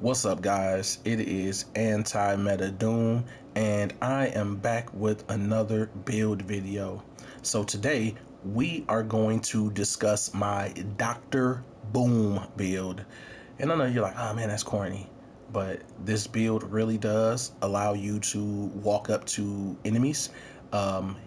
What's up, guys? It is AntiMetaDoom, and I am back with another build video. So today we are going to discuss my Dr. Boom build. And I know you're like, oh man, that's corny. But this build really does allow you to walk up to enemies,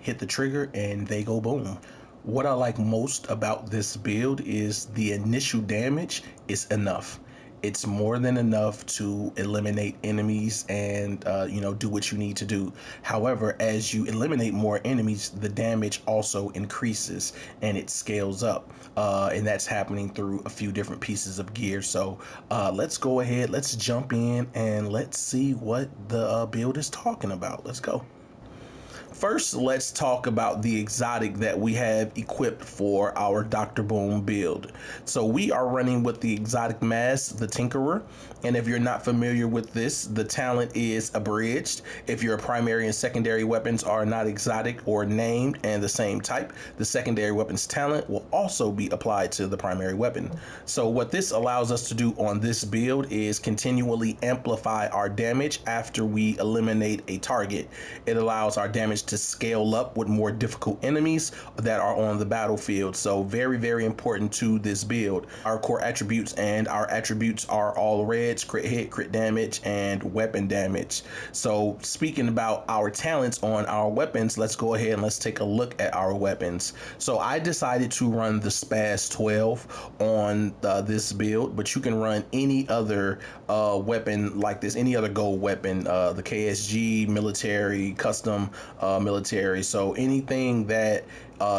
hit the trigger, and they go boom. What I like most about this build is the initial damage is enough. It's more than enough to eliminate enemies and do what you need to do. However, as you eliminate more enemies, the damage also increases and it scales up, and that's happening through a few different pieces of gear. So let's go ahead, let's jump in and let's see what the build is talking about. Let's go. First, let's talk about the exotic that we have equipped for our Dr. Boom build. So we are running with the exotic mask, the Tinkerer. And if you're not familiar with this, the talent is abridged. If your primary and secondary weapons are not exotic or named and the same type, the secondary weapon's talent will also be applied to the primary weapon. So what this allows us to do on this build is continually amplify our damage after we eliminate a target. It allows our damage to scale up with more difficult enemies that are on the battlefield. So very, very important to this build. Our core attributes and our attributes are all reds: crit hit, crit damage, and weapon damage. So speaking about our talents on our weapons, let's go ahead and let's take a look at our weapons. So I decided to run the Spaz 12 on this build, but you can run any other weapon like this, any other gold weapon, the KSG, military, custom, military. So anything that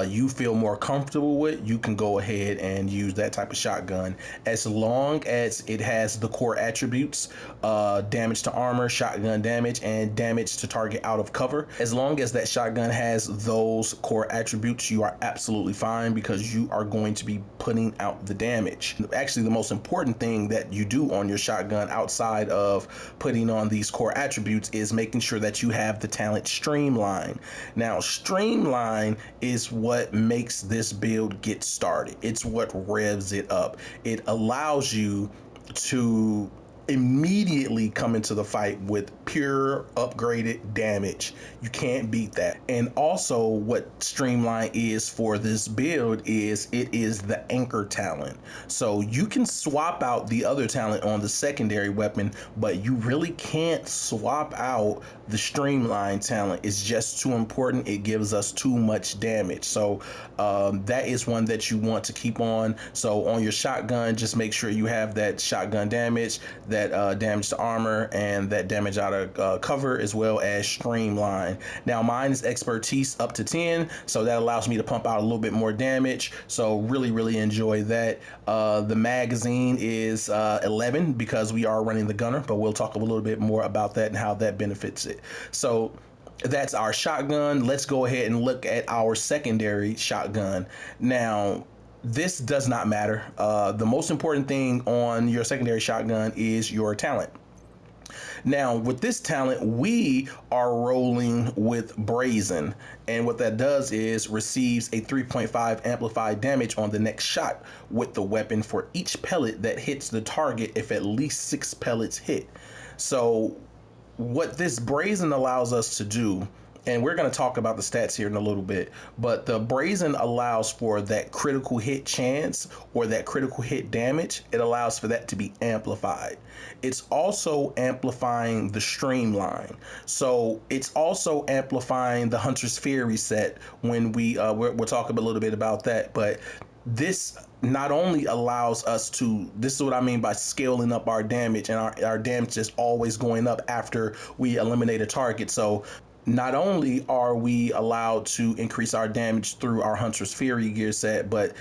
you feel more comfortable with, you can go ahead and use that type of shotgun, as long as it has the core attributes: damage to armor, shotgun damage, and damage to target out of cover. As long as that shotgun has those core attributes, you are absolutely fine, because you are going to be putting out the damage. Actually, the most important thing that you do on your shotgun outside of putting on these core attributes is making sure that you have the talent Streamline. Now, Streamline is what makes this build get started. It's what revs it up. It allows you to immediately come into the fight with pure upgraded damage. You can't beat that. And also, what Streamline is for this build is it is the anchor talent. So you can swap out the other talent on the secondary weapon, but you really can't swap out the Streamline talent. It's just too important. It gives us too much damage. So that is one that you want to keep on. So on your shotgun, just make sure you have that shotgun damage, that damage to armor, and that damage out of cover, as well as Streamline. Now mine is expertise up to 10, so that allows me to pump out a little bit more damage. So really enjoy that. The magazine is 11, because we are running the gunner, but we'll talk a little bit more about that and how that benefits it. So that's our shotgun. Let's go ahead and look at our secondary shotgun. Now, this does not matter. The most important thing on your secondary shotgun is your talent. Now, with this talent, we are rolling with Brazen, and what that does is receives a 3.5 amplified damage on the next shot with the weapon for each pellet that hits the target if at least 6 pellets hit. So what this Brazen allows us to do, and we're going to talk about the stats here in a little bit, but the Brazen allows for that critical hit chance or that critical hit damage. It allows for that to be amplified. It's also amplifying the Streamline. So it's also amplifying the Hunter's Fury set when we'll talk a little bit about that. But this not only allows us to, this is what I mean by scaling up our damage, and our damage is always going up after we eliminate a target. So not only are we allowed to increase our damage through our Hunter's Fury gear set, but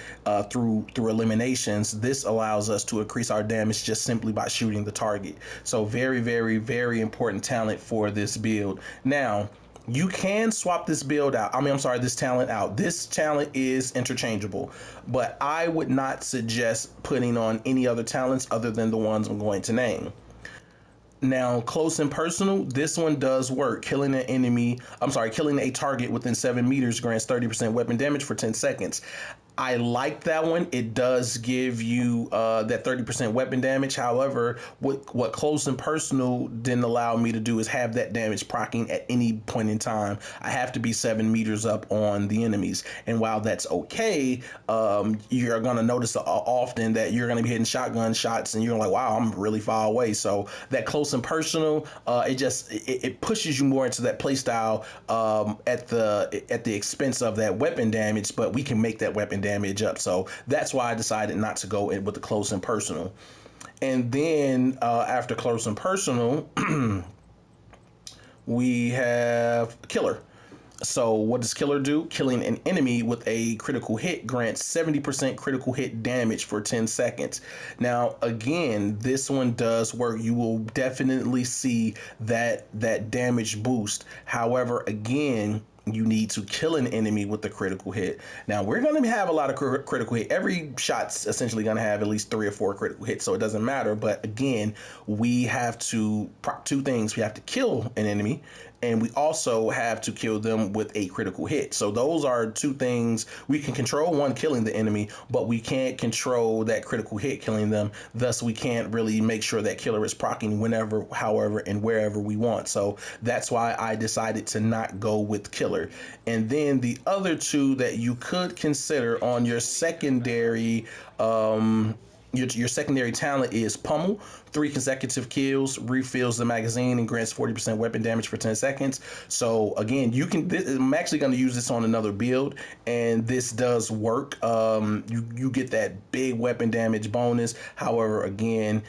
through eliminations, this allows us to increase our damage just simply by shooting the target. So very important talent for this build. Now, you can swap this build out. This talent out. This talent is interchangeable, but I would not suggest putting on any other talents other than the ones I'm going to name. Now, close and personal, this one does work. Killing a target within 7 meters grants 30% weapon damage for 10 seconds. I like that one. It does give you that 30% weapon damage. However, what close and personal didn't allow me to do is have that damage proccing at any point in time. I have to be 7 meters up on the enemies. And while that's okay, you're going to notice often that you're going to be hitting shotgun shots and you're like, wow, I'm really far away. So that close and personal, it pushes you more into that play style at the expense of that weapon damage, but we can make that weapon damage up. So that's why I decided not to go in with the close and personal. And then after close and personal, we have killer. So what does killer do? Killing an enemy with a critical hit grants 70% critical hit damage for 10 seconds. Now, again, this one does work. You will definitely see that damage boost. However, again, you need to kill an enemy with the critical hit. Now, we're going to have a lot of critical hit. Every shot's essentially going to have at least 3 or 4 critical hits, so it doesn't matter. But again, we have to prop 2 things. We have to kill an enemy, and we also have to kill them with a critical hit. So those are 2 things we can control. One, killing the enemy, but we can't control that critical hit killing them. Thus, we can't really make sure that killer is proccing whenever, however, and wherever we want. So that's why I decided to not go with killer. And then the other 2 that you could consider on your secondary your secondary talent is Pummel. 3 consecutive kills, refills the magazine, and grants 40% weapon damage for 10 seconds. So again, I'm actually going to use this on another build, and this does work. You get that big weapon damage bonus. However, again,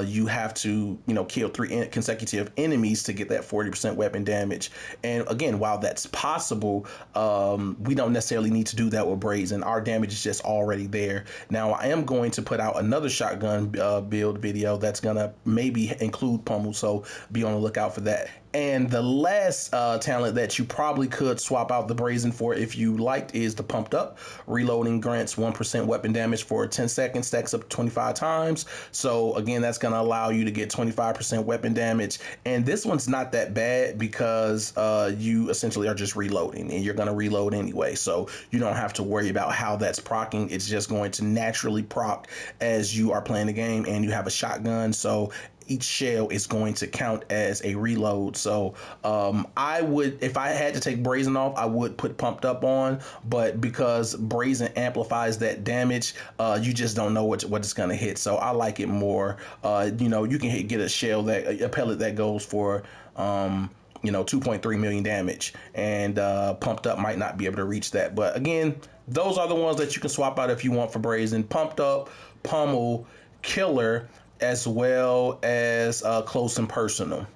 you have to kill 3 consecutive enemies to get that 40% weapon damage. And again, while that's possible, we don't necessarily need to do that with Brazen. Our damage is just already there. Now, I am going to put out another shotgun build video that's gonna maybe include Pummel, so be on the lookout for that. And the last talent that you probably could swap out the Brazen for if you liked is the Pumped Up. Reloading grants 1% weapon damage for 10 seconds, stacks up 25 times. So again, that's going to allow you to get 25% weapon damage. And this one's not that bad because you essentially are just reloading, and you're going to reload anyway. So you don't have to worry about how that's proccing. It's just going to naturally proc as you are playing the game, and you have a shotgun. So each shell is going to count as a reload. So I would, if I had to take Brazen off, I would put Pumped Up on, but because Brazen amplifies that damage, you just don't know what it's going to hit. So I like it more. You can get a shell, a pellet that goes for 2.3 million damage, and Pumped Up might not be able to reach that. But again, those are the ones that you can swap out if you want for Brazen: Pumped Up, Pummel, Killer, as well as close and personal.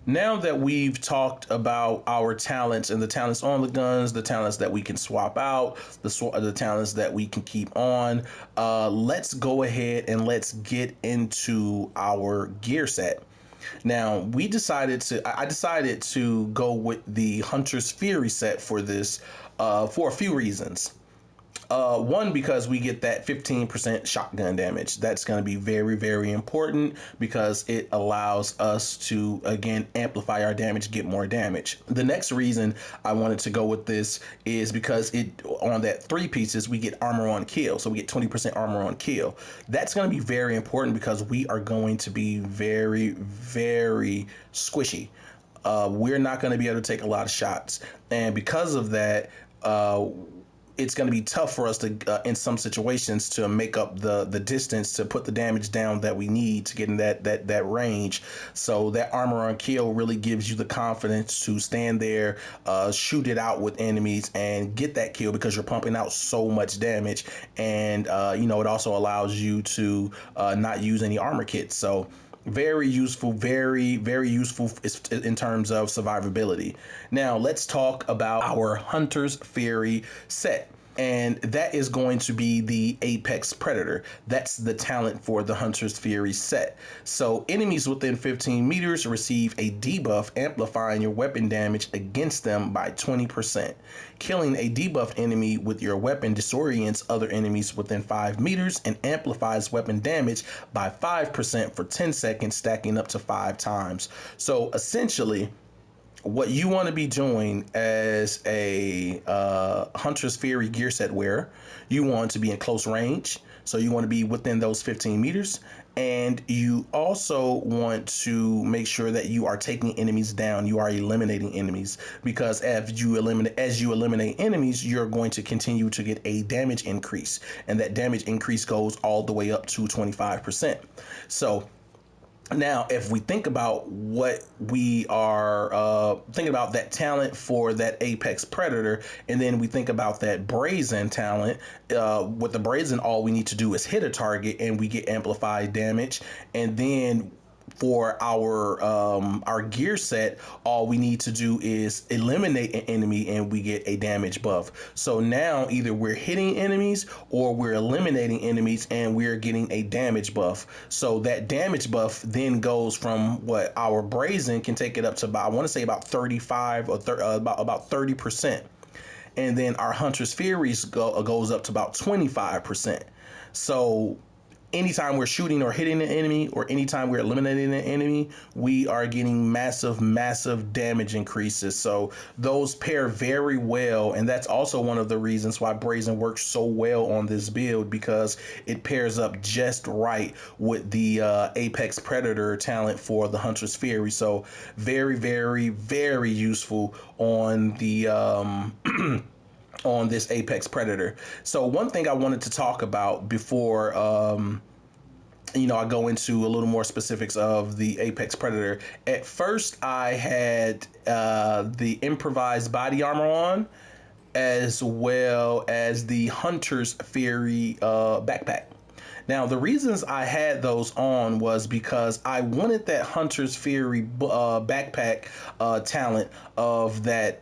Now that we've talked about our talents and the talents on the guns, the talents that we can swap out, the talents that we can keep on, let's go ahead and let's get into our gear set. Now, I decided to go with the Hunter's Fury set for this for a few reasons. One, because we get that 15% shotgun damage. That's going to be very, very important because it allows us to, again, amplify our damage, get more damage. The next reason I wanted to go with this is because on that 3 pieces, we get armor on kill. So we get 20% armor on kill. That's going to be very important because we are going to be very, very squishy. We're not going to be able to take a lot of shots. And because of that, it's going to be tough for us to, in some situations, to make up the distance to put the damage down that we need to get in that range. So that armor on kill really gives you the confidence to stand there, shoot it out with enemies, and get that kill because you're pumping out so much damage. And it also allows you to not use any armor kits. So very useful, very, very useful in terms of survivability. Now, let's talk about our Hunter's Fury set. And that is going to be the Apex Predator. That's the talent for the Hunter's Fury set. So enemies within 15 meters receive a debuff, amplifying your weapon damage against them by 20%. Killing a debuff enemy with your weapon disorients other enemies within 5 meters and amplifies weapon damage by 5% for 10 seconds, stacking up to 5 times. So essentially, what you want to be doing as a Hunter's Fury gear set wearer, you want to be in close range. So you want to be within those 15 meters. And you also want to make sure that you are taking enemies down. You are eliminating enemies, because as you eliminate enemies, you're going to continue to get a damage increase. And that damage increase goes all the way up to 25%. So now, if we think about what we are thinking about, that talent for that Apex Predator, and then we think about that Brazen talent, with the Brazen, all we need to do is hit a target and we get amplified damage. And then for our gear set, all we need to do is eliminate an enemy and we get a damage buff. So now either we're hitting enemies or we're eliminating enemies and we're getting a damage buff. So that damage buff then goes from what our Brazen can take it up to about, I want to say about 35 or about 30%. And then our Hunter's Furies goes up to about 25%. So anytime we're shooting or hitting an enemy, or anytime we're eliminating an enemy, we are getting massive damage increases. So those pair very well, and that's also one of the reasons why Brazen works so well on this build, because it pairs up just right with the Apex Predator talent for the Hunter's Fury. So very useful on the on this Apex Predator. So one thing I wanted to talk about before I go into a little more specifics of the Apex Predator. At first, I had the improvised body armor on, as well as the Hunter's Fury backpack. Now, the reasons I had those on was because I wanted that Hunter's Fury backpack talent of that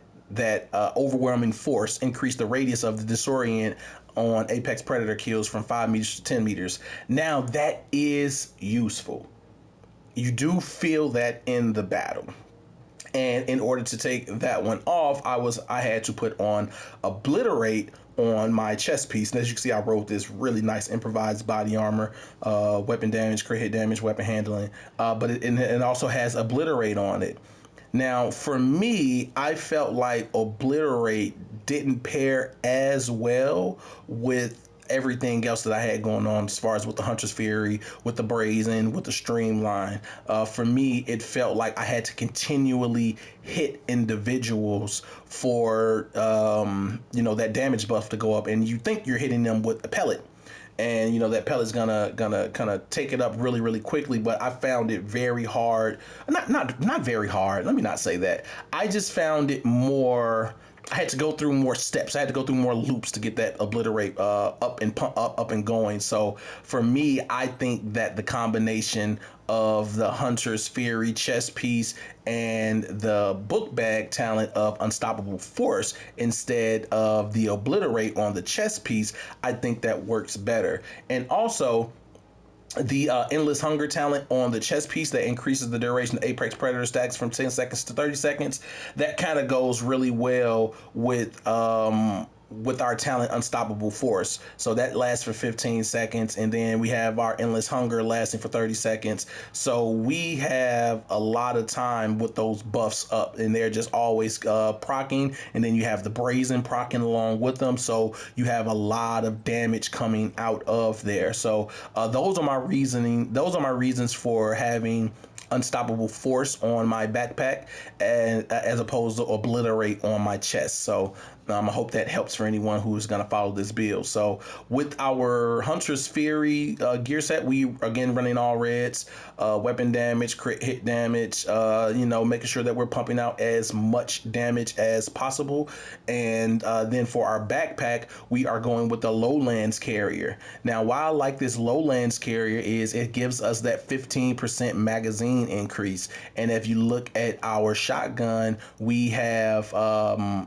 overwhelming force, increase the radius of the disorient on Apex Predator kills from 5 meters to 10 meters. Now that is useful. You do feel that in the battle. And in order to take that one off, I had to put on Obliterate on my chest piece. And as you can see, I wrote this really nice improvised body armor, weapon damage, crit hit damage, weapon handling, but it also has Obliterate on it. Now, for me, I felt like Obliterate didn't pair as well with everything else that I had going on, as far as with the Hunter's Fury, with the Brazen, with the Streamline. For me, it felt like I had to continually hit individuals for that damage buff to go up, and you think you're hitting them with a pellet, and that pellet's gonna kind of take it up really quickly. But I found it very hard. Not very hard. Let me not say that. I just found it more. I had to go through more steps. I had to go through more loops to get that Obliterate up and going. So for me, I think that the combination of the Hunter's Fury chest piece and the book bag talent of Unstoppable Force instead of the Obliterate on the chest piece, I think that works better. And also, the Endless Hunger talent on the chest piece that increases the duration of Apex Predator stacks from 10 seconds to 30 seconds. That kind of goes really well with our talent Unstoppable Force. So that lasts for 15 seconds, and then we have our Endless Hunger lasting for 30 seconds. So we have a lot of time with those buffs up, and they're just always proccing, and then you have the Brazen proccing along with them. So you have a lot of damage coming out of there. So those are my reasons for having Unstoppable Force on my backpack, and as opposed to Obliterate on my chest. So I hope that helps for anyone who's going to follow this build. So with our Hunter's Fury gear set, we again running all reds, weapon damage, crit hit damage, making sure that we're pumping out as much damage as possible. And then for our backpack, we are going with the Lowlands carrier. Now, why I like this Lowlands carrier is it gives us that 15% magazine increase. And if you look at our shotgun, we have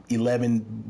11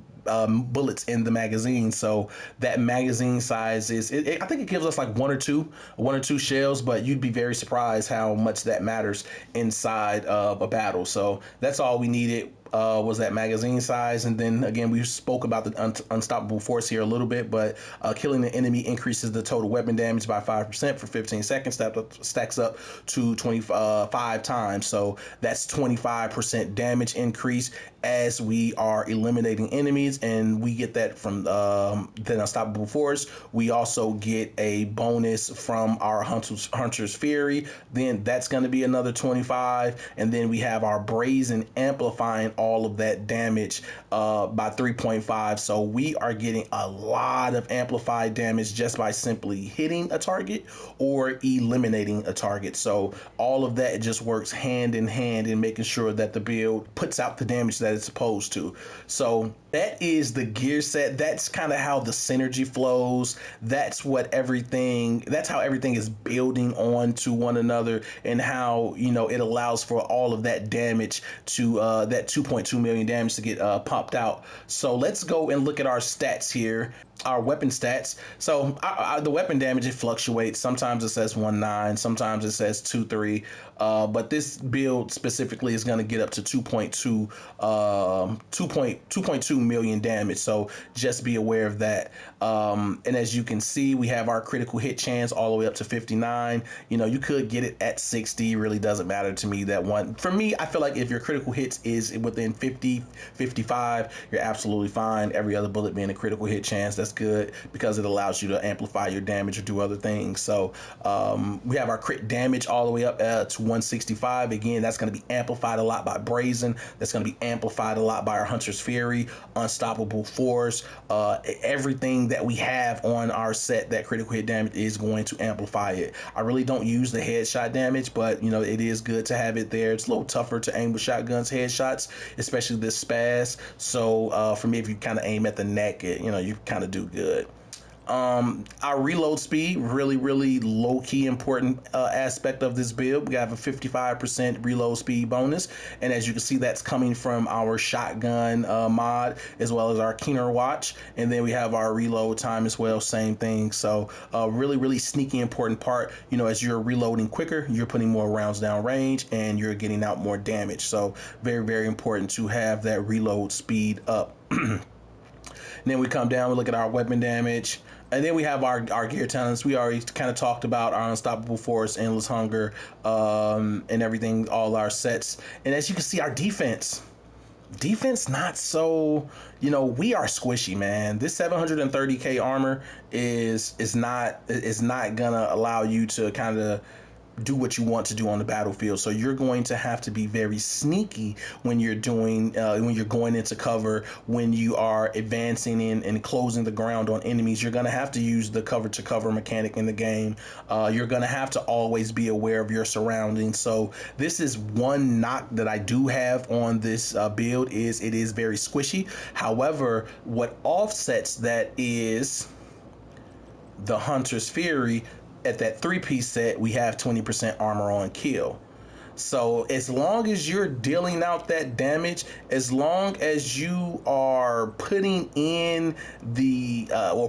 bullets in the magazine, so that magazine size is I think it gives us like one or two shells, but you'd be very surprised how much that matters inside of a battle. So that's all we needed. was that magazine size. And then again, we spoke about the unstoppable force here a little bit, but killing the enemy increases the total weapon damage by 5% for 15 seconds. That stacks up to 25 times. So that's 25% damage increase as we are eliminating enemies, and we get that from the unstoppable force. We also get a bonus from our hunter's fury, then that's going to be another 25, and then we have our brazen amplifying all of that damage by 3.5. So we are getting a lot of amplified damage just by simply hitting a target or eliminating a target. So all of that just works hand in hand in making sure that the build puts out the damage that it's supposed to. So that is the gear set. That's kind of how the synergy flows. That's how everything is building on to one another, and how, you know, it allows for all of that damage to that 2.2 million damage to get popped out. So let's go and look at our stats here, our weapon stats. So the weapon damage, it fluctuates. Sometimes it says 1.9, sometimes it says 2.3, but this build specifically is going to get up to 2.2 million damage. So just be aware of that. And as you can see, we have our critical hit chance all the way up to 59. You know, you could get it at 60. Really doesn't matter to me. That one, for me, I feel like if your critical hits is within 50, 55, you're absolutely fine. Every other bullet being a critical hit chance, that's good, because it allows you to amplify your damage or do other things. So we have our crit damage all the way up to 165. Again, that's going to be amplified a lot by brazen. That's going to be amplified a lot by our hunter's fury, unstoppable force. Everything that we have on our set, that critical hit damage is going to amplify it. I really don't use the headshot damage, but you know, it is good to have it there. It's a little tougher to aim with shotguns headshots, especially this spaz. So for me, if you kind of aim at the neck, you kind of do good. Our reload speed, really low key important aspect of this build. We have a 55% reload speed bonus, and as you can see, that's coming from our shotgun mod, as well as our keener watch. And then we have our reload time as well, same thing. So really sneaky important part. You know, as you're reloading quicker, you're putting more rounds down range and you're getting out more damage. So very important to have that reload speed up. And then we come down, we look at our weapon damage, and then we have our gear talents. We already kind of talked about our unstoppable force, endless hunger, and everything, all our sets. And as you can see, our defense not so, we are squishy, man. This 730k armor is not gonna allow you to kind of do what you want to do on the battlefield. So you're going to have to be very sneaky when you're doing when you're going into cover, when you are advancing in and closing the ground on enemies. You're going to have to use the cover to cover mechanic in the game. You're going to have to always be aware of your surroundings. So this is one knock that I do have on this build, is it is very squishy. However, what offsets that is the hunter's fury. At that 3-piece set, we have 20% armor on kill. So as long as you're dealing out that damage, as long as you are putting in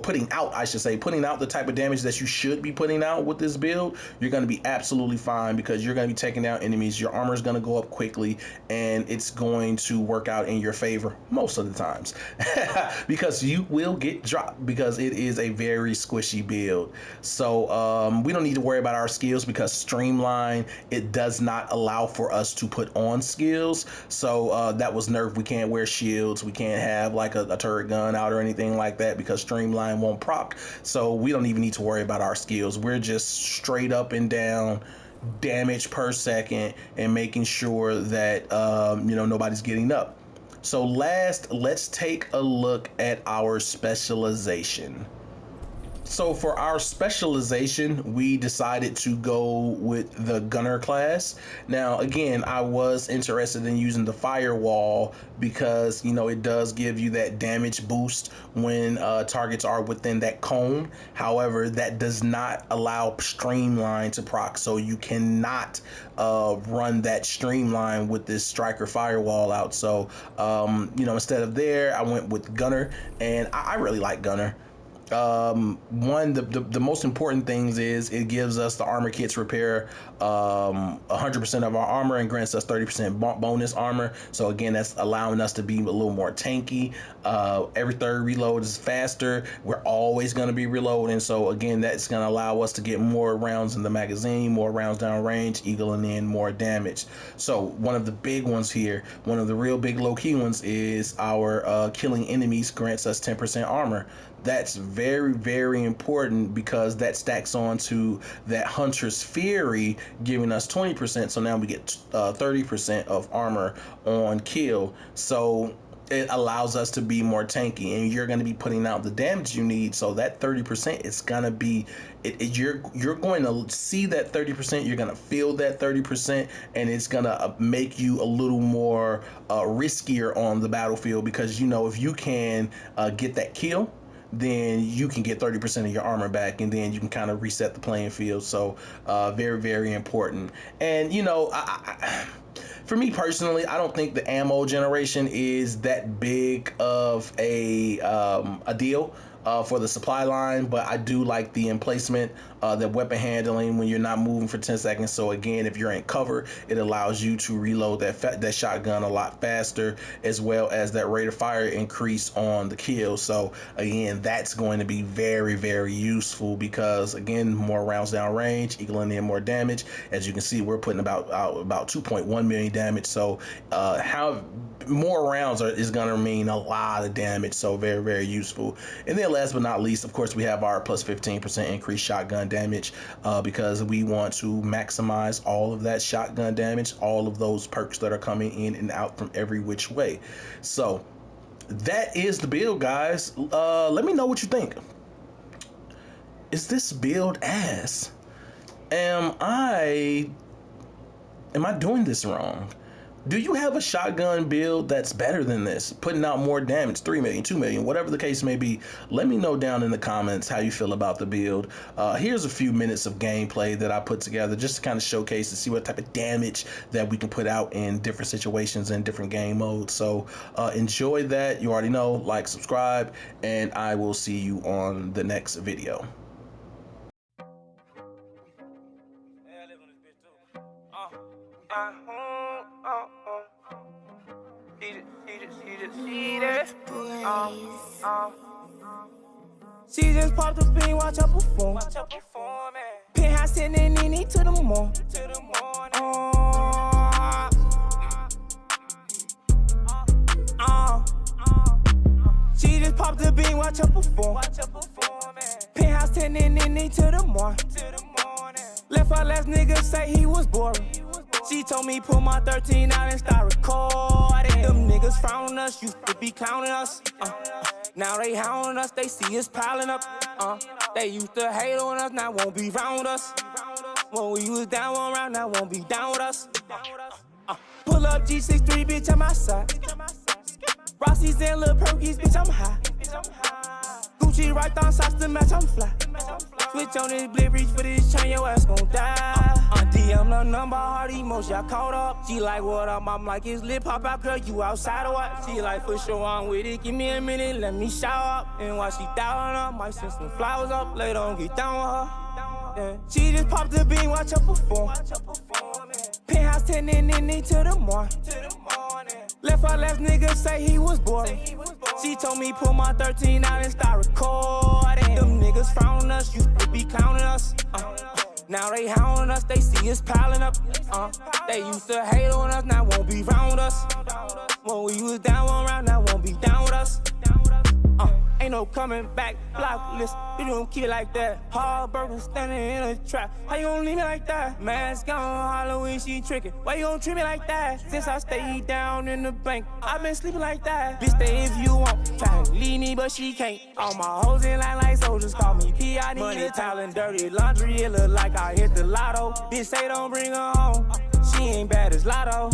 putting out the type of damage that you should be putting out with this build, you're going to be absolutely fine, because you're going to be taking down enemies. Your armor is going to go up quickly, and it's going to work out in your favor most of the times, because you will get dropped, because it is a very squishy build. So we don't need to worry about our skills, because Streamline, it does not allow for us to put on skills. So that was nerfed. We can't wear shields. We can't have like a turret gun out or anything like that, because Streamline won't proc. So we don't even need to worry about our skills. We're just straight up and down damage per second, and making sure that nobody's getting up. So last, let's take a look at our specialization. So for our specialization, we decided to go with the gunner class. Now, again, I was interested in using the firewall, because, it does give you that damage boost when targets are within that cone. However, that does not allow Streamline to proc. So you cannot run that Streamline with this striker firewall out. So, instead of there, I went with gunner, and I really like gunner. The most important things is it gives us the armor kits repair 100% of our armor and grants us 30% bonus armor. So again, that's allowing us to be a little more tanky. Every third reload is faster. We're always going to be reloading, so again, that's going to allow us to get more rounds in the magazine, more rounds down range, eagling in more damage. So one of the big ones here, one of the real big low-key ones, is our killing enemies grants us 10% armor. That's very, very important because that stacks on to that Hunter's Fury giving us 20%. So now we get 30% of armor on kill. So it allows us to be more tanky, and you're going to be putting out the damage you need. So that 30% is going to be you're going to see that 30%, you're going to feel that 30%, and it's going to make you a little more riskier on the battlefield, because if you can get that kill, then you can get 30% of your armor back, and then you can kind of reset the playing field. So very, very important. And for me personally, I don't think the ammo generation is that big of a deal for the supply line, but I do like the emplacement, the weapon handling when you're not moving for 10 seconds. So again, if you're in cover, it allows you to reload that shotgun a lot faster, as well as that rate of fire increase on the kill. So again, that's going to be very, very useful, because again, more rounds down range, equaling in more damage. As you can see, we're putting about 2.1 million damage. So how more rounds is going to mean a lot of damage. So very, very useful. And then last but not least, of course, we have our plus 15% increased shotgun damage, because we want to maximize all of that shotgun damage, all of those perks that are coming in and out from every which way. So that is the build, guys. Let me know what you think. Is this build ass? Am I doing this wrong? Do you have a shotgun build that's better than this, putting out more damage, 3 million, 2 million, whatever the case may be? Let me know down in the comments how you feel about the build. Here's a few minutes of gameplay that I put together just to kind of showcase and see what type of damage that we can put out in different situations and different game modes. So enjoy that. You already know, like, subscribe, and I will see you on the next video. She just popped a bean, watch her perform. Penthouse sitting in to the morning. She just popped a bean, watch her perform. Penthouse sitting in to the morning. Left our last nigga say he was boring. She told me pull my 13 out and start recording. Them niggas frowning us, used to be clowning us. Now they hounding us, they see us piling up. They used to hate on us, now won't be round us. When we was down one round, now won't be down with us. Pull up G63, bitch, I'm outside. Rossi's and Lil Perkies, bitch, I'm high. Gucci right on socks to match, I'm fly. Switch on this blip, reach for this chain, your ass gon' die. DM the number, hard emotion, I caught up. She like, what up? I'm like, it's lit, pop out, girl, you outside or what? She like, for sure, I'm with it, give me a minute, let me shower up. And while she down up, might send some flowers up, later on, get down with her. Yeah. She just popped the bean, watch her perform. Penthouse 10 in to the morning. Left our last nigga say he was boring. She told me pull my 13 out and start recording. Them niggas frowning us, used to be clowning us. Now they hounding us, they see us piling up. They used to hate on us, now won't be round us. When we was down one round, now won't be down with us. Ain't no coming back, block list. You don't keep it like that. Hard burger standing in a trap. How you gon' leave me like that? Mask on, Halloween, she trickin'. Why you gon' treat me like that? Since I stayed down in the bank, I been sleeping like that. Bitch, stay if you want. Try to leave me, but she can't. All my hoes in line like soldiers call me P. I need money, talent, dirty laundry. It look like I hit the lotto. Bitch, say don't bring her home. She ain't bad as Lotto.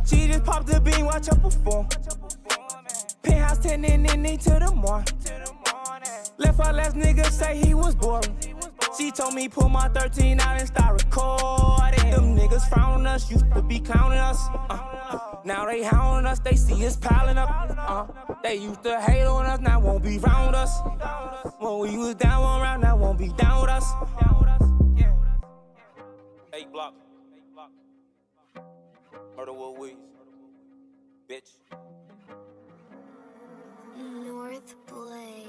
She just popped the bean, watch her perform. Penthouse 10 in to the morning. Left our last nigga say he was boring. She told me pull my 13 out and start recording. Them niggas frowning us, used to be counting us. Now they hounding us, they see us piling up. They used to hate on us, now won't be round us. When we was down one round, now won't be down with us. 8 block. Murder Will Weeze. Bitch. North Blade.